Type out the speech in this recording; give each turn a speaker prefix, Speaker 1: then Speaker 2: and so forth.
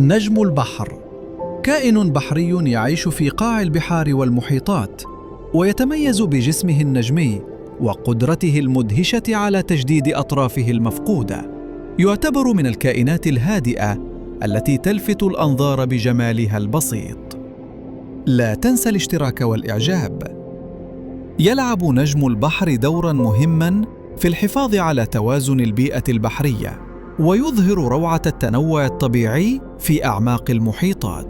Speaker 1: نجم البحر كائن بحري يعيش في قاع البحار والمحيطات، ويتميز بجسمه النجمي وقدرته المدهشة على تجديد أطرافه المفقودة. يعتبر من الكائنات الهادئة التي تلفت الأنظار بجمالها البسيط. لا تنسى الاشتراك والإعجاب. يلعب نجم البحر دورا مهما في الحفاظ على توازن البيئة البحرية، ويظهر روعة التنوع الطبيعي في أعماق المحيطات.